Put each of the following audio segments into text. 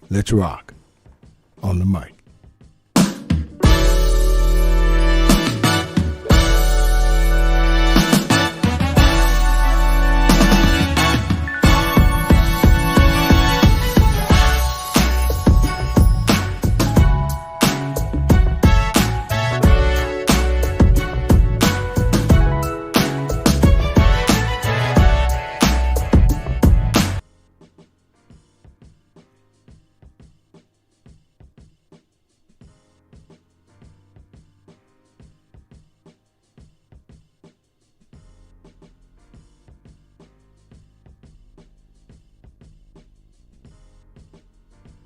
Let's rock on the mic.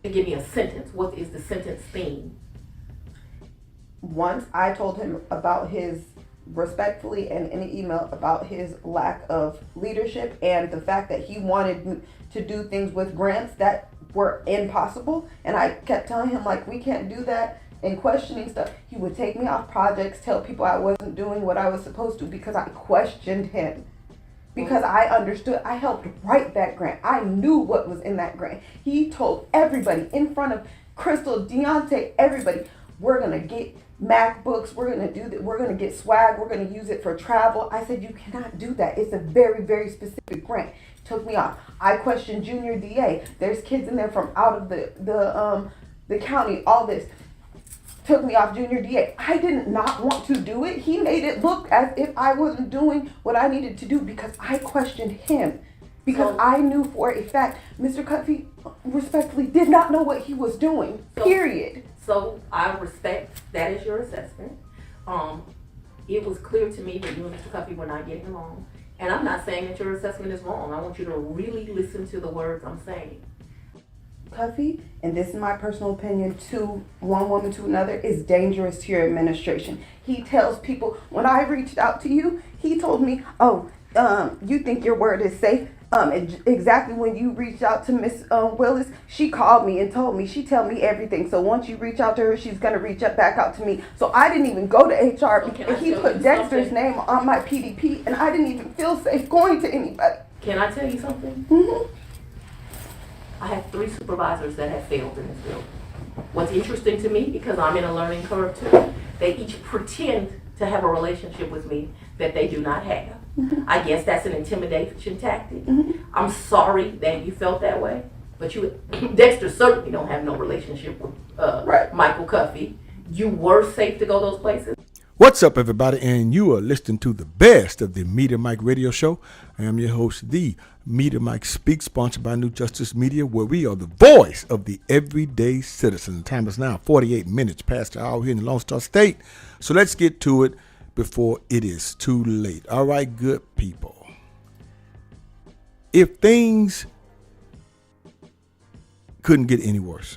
Give me a sentence. What is the sentence theme? Once I told him about his, respectfully and in an email, about his lack of leadership and the fact that he wanted to do things with grants that were impossible. And I kept telling him, like, we can't do that, and questioning stuff. He would take me off projects, tell people I wasn't doing what I was supposed to because I questioned him. Because I understood, I helped write that grant. I knew what was in that grant. He told everybody in front of Crystal, Deontay, everybody, we're going to get MacBooks, we're going to do that, we're going to get swag, we're going to use it for travel. I said, you cannot do that. It's a very, very specific grant. Took me off. I questioned Junior DA. There's kids in there from out of the county, all this. Took me off Junior DA. I did not want to do it. He made it look as if I wasn't doing what I needed to do because I questioned him. Because I knew for a fact Mr. Cuffey respectfully did not know what he was doing. Period. So I respect that is your assessment. It was clear to me that you and Mr. Cuffey were not getting along. And I'm not saying that your assessment is wrong. I want you to really listen to the words I'm saying. Cuffey, and this is my personal opinion, to one woman to another, is dangerous to your administration. He tells people, when I reached out to you, he told me, you think your word is safe? Exactly when you reached out to Miss Willis, she called me and told me, she tell me everything. So once you reach out to her, she's going to reach up back out to me. So I didn't even go to HR because he put Dexter's name on my PDP, and I didn't even feel safe going to anybody. Can I tell you something? Mm-hmm. I have 3 supervisors that have failed in this field. What's interesting to me, because I'm in a learning curve too, they each pretend to have a relationship with me that they do not have. Mm-hmm. I guess that's an intimidation tactic. Mm-hmm. I'm sorry that you felt that way, but Dexter certainly don't have no relationship with Michael Cuffey. You were safe to go those places. What's up, everybody? And you are listening to the best of the Media Mike Radio Show. I am your host, the Media Mike Speaks, sponsored by New Justice Media, where we are the voice of the everyday citizen. The time is now 48 minutes past the hour here in the Lone Star State. So let's get to it before it is too late. All right, good people. If things couldn't get any worse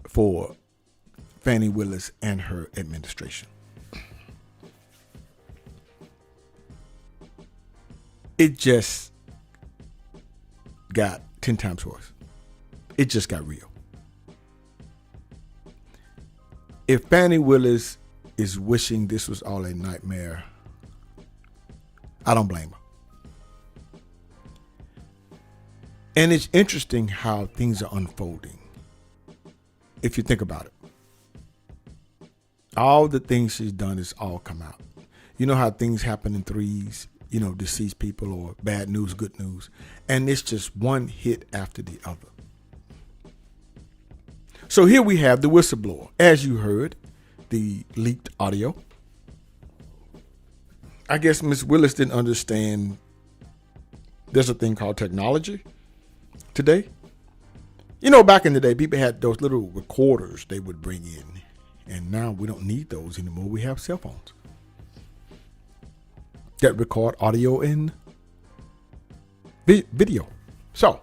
for Fani Willis and her administration, it just got 10 times worse. It just got real. If Fani Willis is wishing this was all a nightmare, I don't blame her. And it's interesting how things are unfolding, if you think about it. All the things she's done is all come out. You know how things happen in threes, deceased people or bad news, good news. And it's just one hit after the other. So here we have the whistleblower. As you heard, the leaked audio. I guess Miss Willis didn't understand there's a thing called technology today. Back in the day, people had those little recorders they would bring in. And now we don't need those anymore. We have cell phones that record audio and video. So,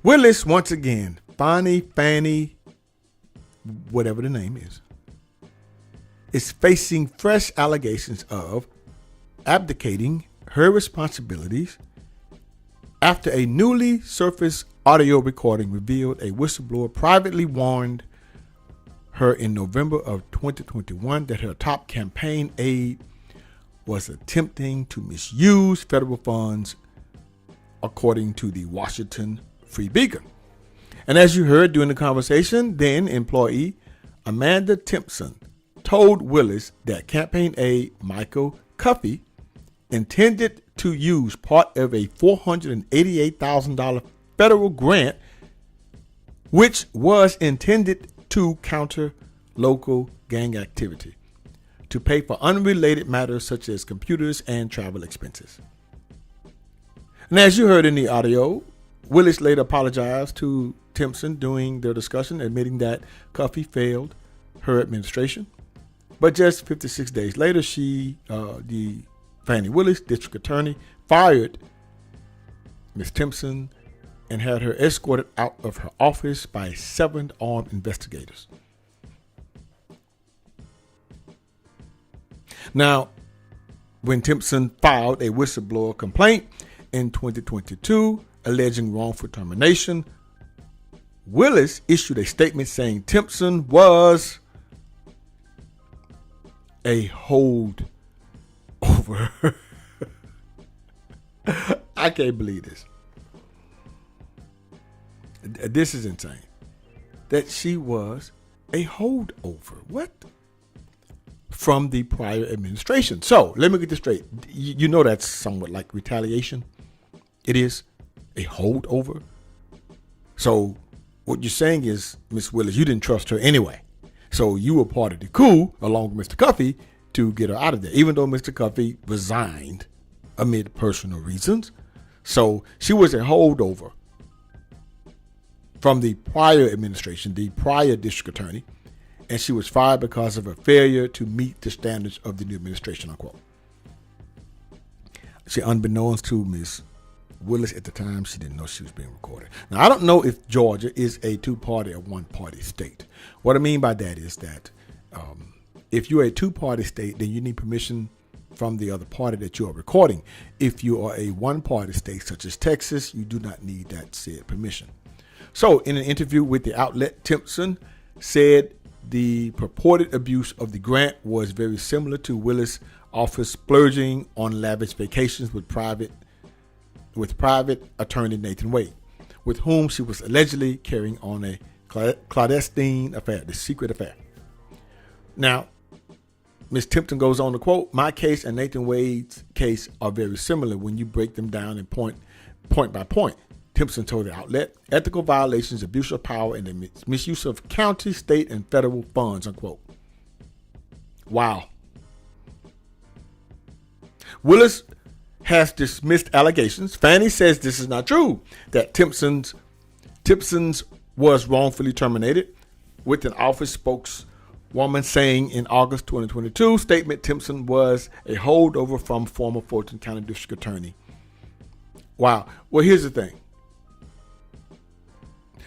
Willis, once again, Fani, whatever the name is facing fresh allegations of abdicating her responsibilities after a newly surfaced audio recording revealed a whistleblower privately warned her in November of 2021 that her top campaign aide was attempting to misuse federal funds according to the Washington Free Beacon. And as you heard during the conversation, then employee Amanda Timpson told Willis that campaign aide Michael Cuffey intended to use part of a $488,000 federal grant, which was intended to counter local gang activity, to pay for unrelated matters such as computers and travel expenses. And as you heard in the audio, Willis later apologized to Timpson during their discussion, admitting that Cuffey failed her administration. But just 56 days later, the Fani Willis, district attorney, fired Ms. Timpson and had her escorted out of her office by 7 armed investigators. Now, when Timpson filed a whistleblower complaint in 2022 alleging wrongful termination, Willis issued a statement saying Timpson was a holdover. I can't believe this. This is insane. That she was a holdover. What? From the prior administration. So let me get this straight. You know that's somewhat like retaliation. It is a holdover. So what you're saying is, Miss Willis, you didn't trust her anyway. So you were part of the coup along with Mr. Cuffey to get her out of there, even though Mr. Cuffey resigned amid personal reasons. So she was a holdover from the prior administration, the prior district attorney, and she was fired because of her failure to meet the standards of the new administration, unquote. She, unbeknownst to Ms. Willis at the time, she didn't know she was being recorded. Now, I don't know if Georgia is a two-party or one-party state. What I mean by that is that if you're a two-party state, then you need permission from the other party that you are recording. If you are a one-party state, such as Texas, you do not need that said permission. So, in an interview with the outlet, Timpson said the purported abuse of the grant was very similar to Willis' office splurging on lavish vacations with private attorney Nathan Wade, with whom she was allegedly carrying on a clandestine affair, the secret affair. Now, Ms. Timpson goes on to quote, "My case and Nathan Wade's case are very similar when you break them down in point by point." Timpson told the outlet, "Ethical violations, abuse of power, and the misuse of county, state, and federal funds," unquote. Wow. Willis has dismissed allegations. Fani says this is not true, that Timpson's was wrongfully terminated, with an office spokeswoman saying in August 2022 statement Timpson was a holdover from former Fulton County District Attorney. Wow. Well, here's the thing.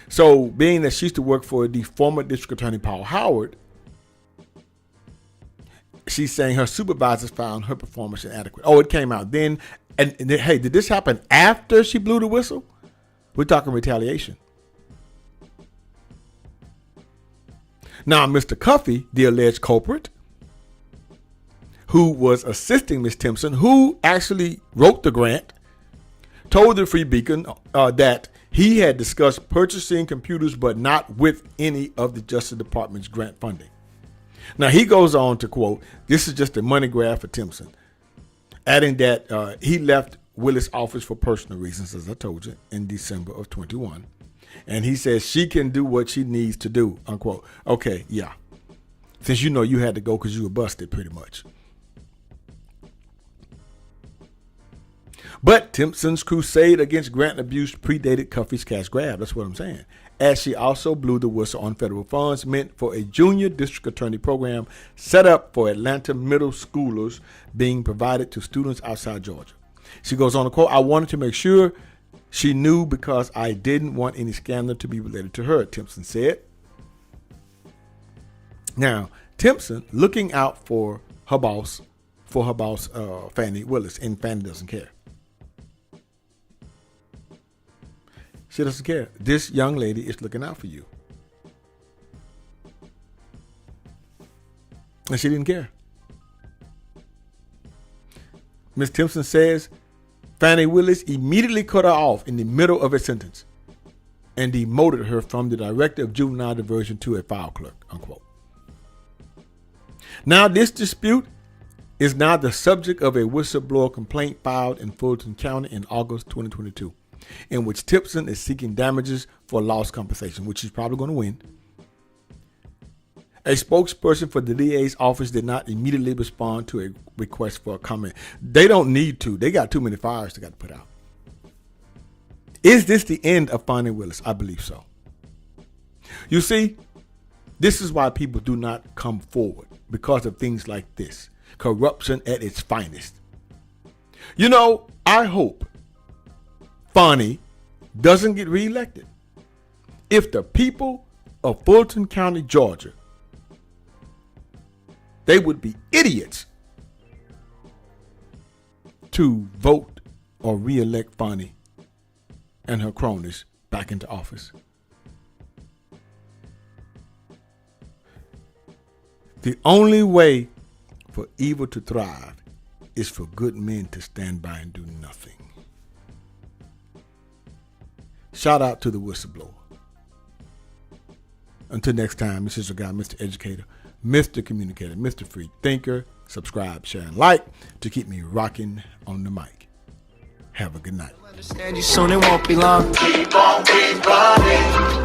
So, being that she used to work for the former District Attorney Paul Howard, she's saying her supervisors found her performance inadequate. Oh, it came out then. And hey, did this happen after she blew the whistle? We're talking retaliation. Now, Mr. Cuffey, the alleged culprit, who was assisting Ms. Timpson, who actually wrote the grant, told the Free Beacon that he had discussed purchasing computers, but not with any of the Justice Department's grant funding. Now, he goes on to quote, "This is just a money grab for Timpson," adding that he left Willis' office for personal reasons, as I told you, in December of 21. And he says she can do what she needs to do, unquote. Okay, yeah. Since you know you had to go because you were busted, pretty much. But Timpson's crusade against grant abuse predated Cuffey's cash grab. That's what I'm saying. As she also blew the whistle on federal funds meant for a junior district attorney program set up for Atlanta middle schoolers being provided to students outside Georgia. She goes on to quote, "I wanted to make sure she knew because I didn't want any scandal to be related to her," Timpson said. Now, Timpson looking out for her boss, Fani Willis, and Fani doesn't care. She doesn't care. This young lady is looking out for you. And she didn't care. Ms. Timpson says Fani Willis immediately cut her off in the middle of a sentence and demoted her from the director of juvenile diversion to a file clerk, unquote. Now, this dispute is now the subject of a whistleblower complaint filed in Fulton County in August 2022, in which Tipson is seeking damages for lost compensation, which he's probably going to win. A spokesperson for the DA's office did not immediately respond to a request for a comment. They don't need to. They got too many fires they got to put out. Is this the end of Fani Willis? I believe so. You see, this is why people do not come forward, because of things like this. Corruption at its finest. You know, I hope Fani doesn't get reelected. If the people of Fulton County, Georgia, they would be idiots to vote or reelect Fani and her cronies back into office. The only way for evil to thrive is for good men to stand by and do nothing. Shout out to the whistleblower. Until next time, this is your guy, Mr. Educator, Mr. Communicator, Mr. Free Thinker. Subscribe, share, and like to keep me rocking on the mic. Have a good night. Understand you soon, it won't be long. Keep on, keep running.